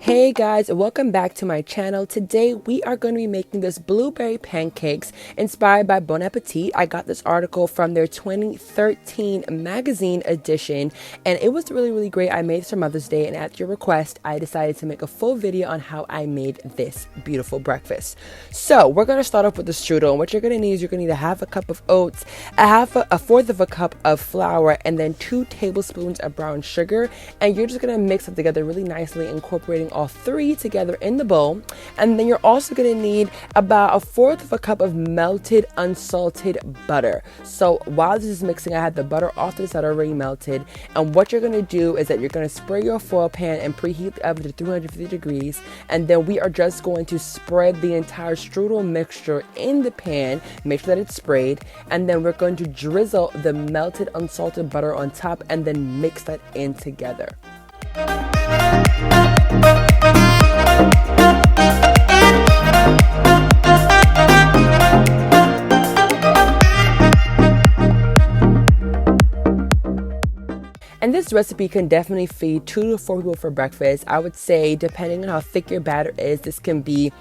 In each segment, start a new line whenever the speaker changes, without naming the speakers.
Hey guys, welcome back to my channel. Today we are going to be making this blueberry pancakes inspired by Bon Appetit. I got this article from their 2013 magazine edition and it was really great. I made this for Mother's Day and at your request I decided to make a full video on how I made this beautiful breakfast. So we're going to start off with the strudel, and what you're going to need is you're going to need a half a cup of oats, a fourth of a cup of flour, and then 2 tablespoons of brown sugar, and you're just going to mix it together really nicely, incorporating all 3 together in the bowl. And then you're also going to need about a fourth of a cup of melted unsalted butter. So while this is mixing, I had the butter off to the side already melted, and what you're going to do is that you're going to spray your foil pan and preheat the oven to 350 degrees, and then we are just going to spread the entire strudel mixture in the pan, make sure that it's sprayed, and then we're going to drizzle the melted unsalted butter on top and then mix that in together. And this recipe can definitely feed 2 to 4 people for breakfast. I would say, depending on how thick your batter is, this can be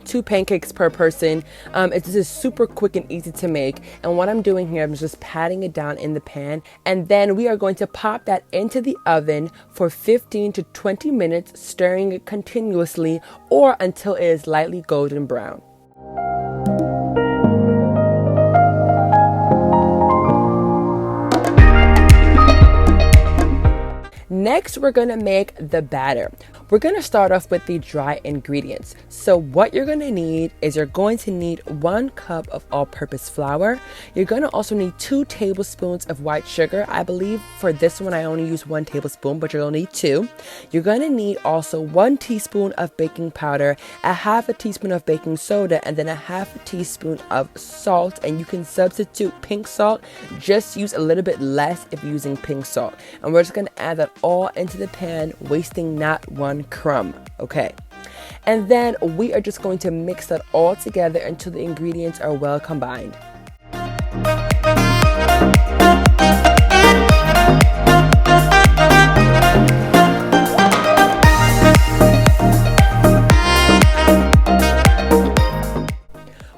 2 pancakes per person. This is super quick and easy to make, and what I'm doing here, I'm just patting it down in the pan, and then we are going to pop that into the oven for 15 to 20 minutes, stirring it continuously or until it is lightly golden brown. Next, we're going to make the batter. We're going to start off with the dry ingredients. So what you're going to need is you're going to need 1 cup of all-purpose flour. You're going to also need 2 tablespoons of white sugar. I believe for this one I only use 1 tablespoon, but you're going to need 2. You're going to need also 1 teaspoon of baking powder, a half a teaspoon of baking soda, and then a half a teaspoon of salt. And you can substitute pink salt. Just use a little bit less if you're using pink salt. And we're just going to add that all into the pan, wasting not 1 crumb. Okay, and then we are just going to mix that all together until the ingredients are well combined.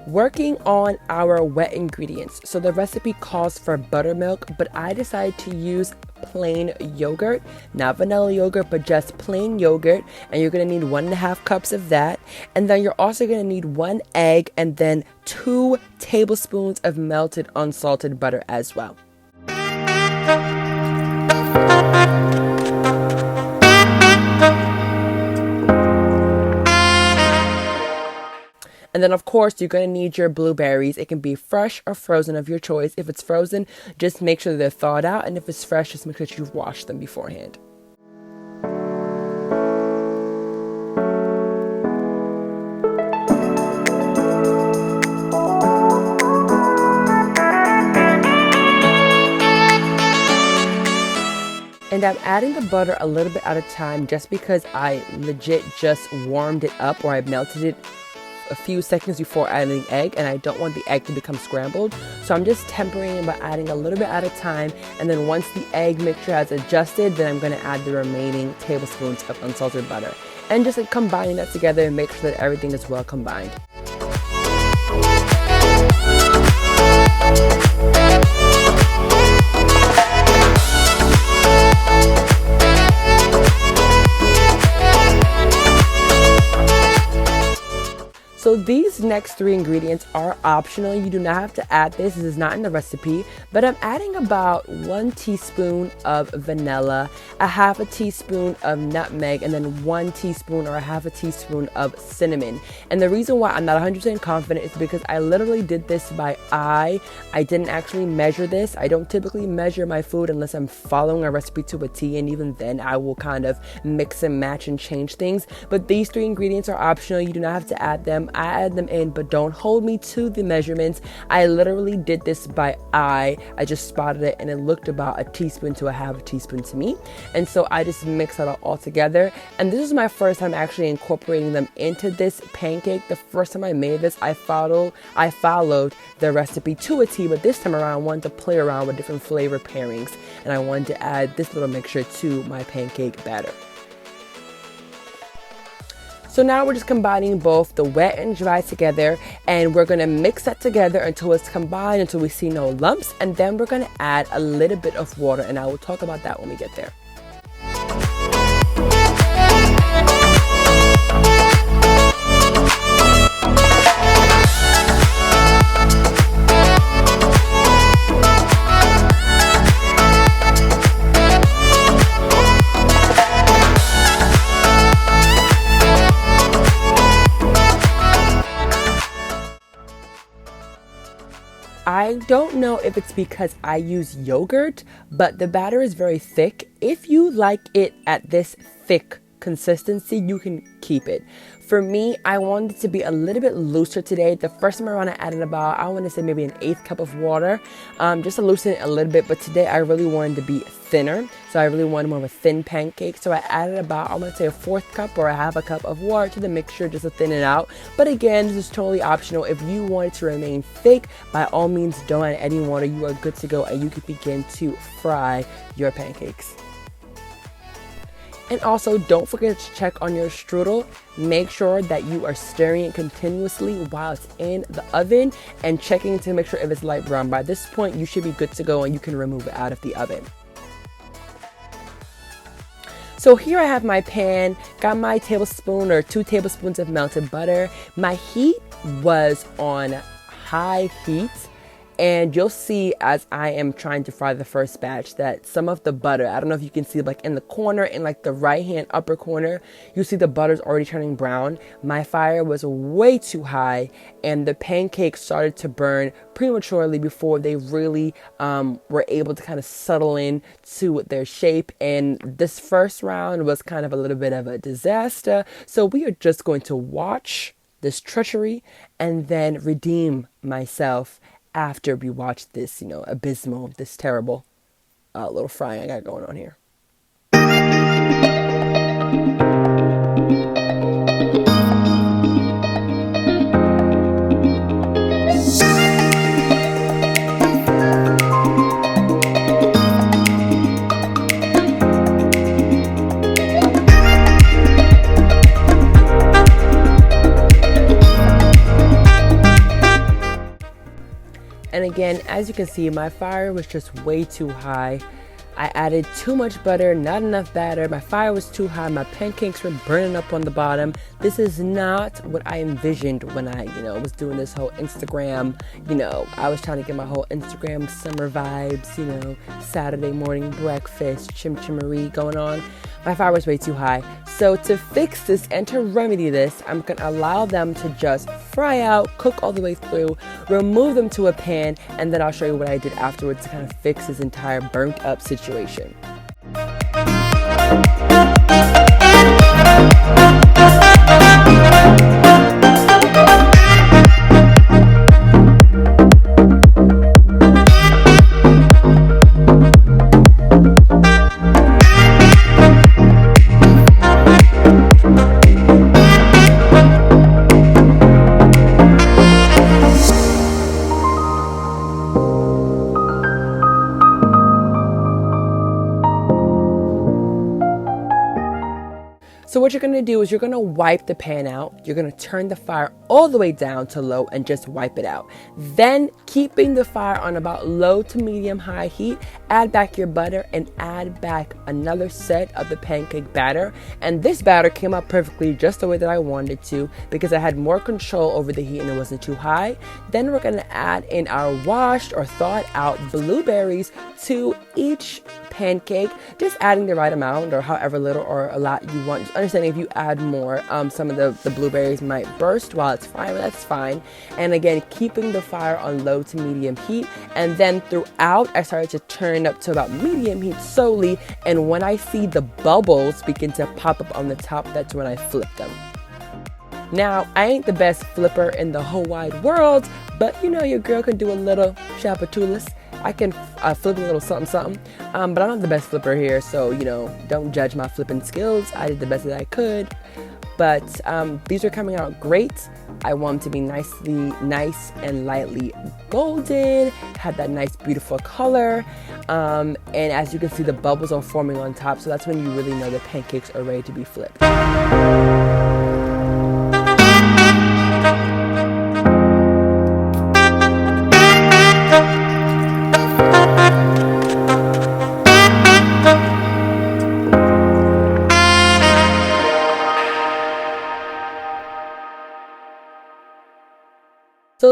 Working on our wet ingredients. So the recipe calls for buttermilk, but I decided to use plain yogurt, not vanilla yogurt, but just plain yogurt, and you're going to need 1.5 cups of that, and then you're also going to need 1 egg and then 2 tablespoons of melted unsalted butter as well. And then of course you're going to need your blueberries. It can be fresh or frozen of your choice. If it's frozen, just make sure they're thawed out, and if it's fresh, just make sure that you've washed them beforehand. And I'm adding the butter a little bit at a time just because I legit just warmed it up, or I melted it a few seconds before adding the egg, and I don't want the egg to become scrambled, so I'm just tempering it by adding a little bit at a time, and then once the egg mixture has adjusted, then I'm going to add the remaining tablespoons of unsalted butter, and just combining that together and make sure that everything is well combined. So these next 3 ingredients are optional. You do not have to add this. This is not in the recipe, but I'm adding about 1 teaspoon of vanilla, a half a teaspoon of nutmeg, and then 1 teaspoon or a half a teaspoon of cinnamon. And the reason why I'm not 100% confident is because I literally did this by eye. I didn't actually measure this. I don't typically measure my food unless I'm following a recipe to a T, and even then I will kind of mix and match and change things. But these 3 ingredients are optional. You do not have to add them. I add them in, but don't hold me to the measurements. I literally did this by eye. I just spotted it and it looked about a teaspoon to a half a teaspoon to me, and so I just mixed that all together. And this is my first time actually incorporating them into this pancake. The first time I made this, I followed the recipe to a T, but this time around I wanted to play around with different flavor pairings, and I wanted to add this little mixture to my pancake batter. So now we're just combining both the wet and dry together, and we're gonna mix that together until it's combined, until we see no lumps, and then we're gonna add a little bit of water, and I will talk about that when we get there. I don't know if it's because I use yogurt, but the batter is very thick. If you like it at this thick consistency, you can keep it. For me, I wanted it to be a little bit looser today. The first time around I added about, I want to say maybe an 1/8 cup of water, just to loosen it a little bit. But today I really wanted to be thinner. So I really wanted more of a thin pancake. So I added about, I want to say, 1/4 cup or 1/2 cup of water to the mixture just to thin it out. But again, this is totally optional. If you want it to remain thick, by all means, don't add any water. You are good to go, and you can begin to fry your pancakes. And also, don't forget to check on your strudel. Make sure that you are stirring it continuously while it's in the oven and checking to make sure if it's light brown. By this point, you should be good to go and you can remove it out of the oven. So here I have my pan, got my tablespoon or 2 tablespoons of melted butter. My heat was on high heat. And you'll see as I am trying to fry the first batch that some of the butter, I don't know if you can see, like in the corner, in like the right hand upper corner, you see the butter's already turning brown. My fire was way too high and the pancakes started to burn prematurely before they really were able to kind of settle in to their shape. And this first round was kind of a little bit of a disaster. So we are just going to watch this treachery and then redeem myself after we watch this, abysmal, this terrible little frying I got going on here. And again, as you can see, my fire was just way too high. I added too much butter, not enough batter. My fire was too high. My pancakes were burning up on the bottom. This is not what I envisioned when I, was doing this whole Instagram. I was trying to get my whole Instagram summer vibes, Saturday morning breakfast, chimchimarie going on. My fire was way too high. So to fix this and to remedy this, I'm going to allow them to just fry out, cook all the way through, remove them to a pan, and then I'll show you what I did afterwards to kind of fix this entire burnt up situation. So what you're going to do is you're going to wipe the pan out. You're going to turn the fire all the way down to low and just wipe it out. Then, keeping the fire on about low to medium high heat, add back your butter and add back another set of the pancake batter. And this batter came out perfectly just the way that I wanted it to because I had more control over the heat and it wasn't too high. Then we're going to add in our washed or thawed out blueberries to each pancake, just adding the right amount or however little or a lot you want. Just understanding if you add more, some of the blueberries might burst while it's frying, but that's fine. And again, keeping the fire on low to medium heat. And then throughout, I started to turn up to about medium heat slowly. And when I see the bubbles begin to pop up on the top, that's when I flip them. Now, I ain't the best flipper in the whole wide world, but your girl can do a little shapatulas. I can flip a little something, but I'm not the best flipper here, so, don't judge my flipping skills. I did the best that I could, but these are coming out great. I want them to be nice and lightly golden, have that nice, beautiful color, and as you can see, the bubbles are forming on top, so that's when you really know the pancakes are ready to be flipped.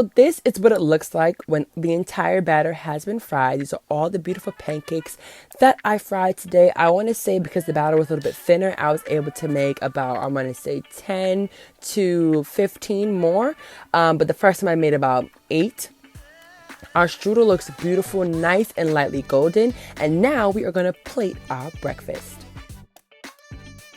So this is what it looks like when the entire batter has been fried. These are all the beautiful pancakes that I fried today. I want to say because the batter was a little bit thinner, I was able to make about, I want to say 10 to 15 more. But the first time I made about 8. Our strudel looks beautiful, nice and lightly golden. And now we are going to plate our breakfast.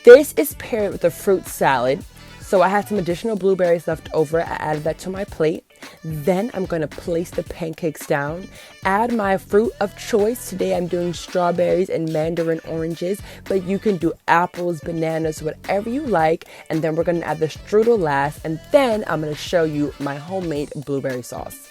This is paired with a fruit salad. So I had some additional blueberries left over. I added that to my plate. Then I'm going to place the pancakes down, add my fruit of choice. Today I'm doing strawberries and mandarin oranges, but you can do apples, bananas, whatever you like. And then we're going to add the strudel last, and then I'm going to show you my homemade blueberry sauce.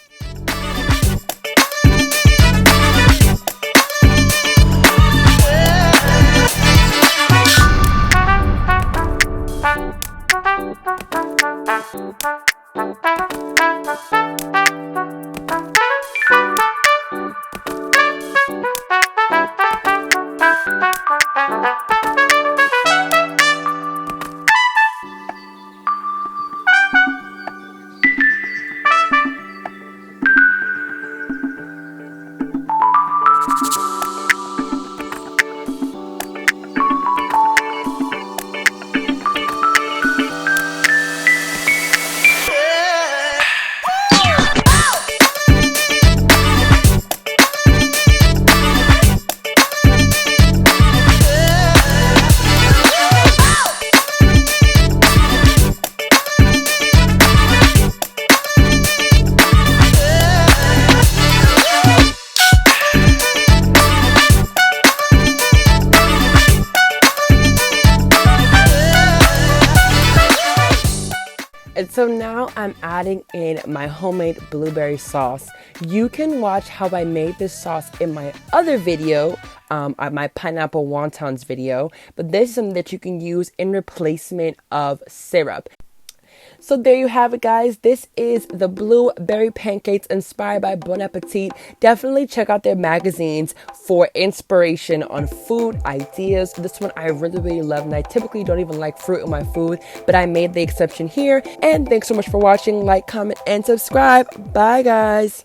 And so now I'm adding in my homemade blueberry sauce. You can watch how I made this sauce in my other video, my pineapple wontons video, but this is something that you can use in replacement of syrup. So there you have it, guys. This is the blueberry pancakes inspired by Bon Appetit. Definitely check out their magazines for inspiration on food ideas. This one I really love, and I typically don't even like fruit in my food, but I made the exception here. And thanks so much for watching. Like, comment, and subscribe. Bye, guys.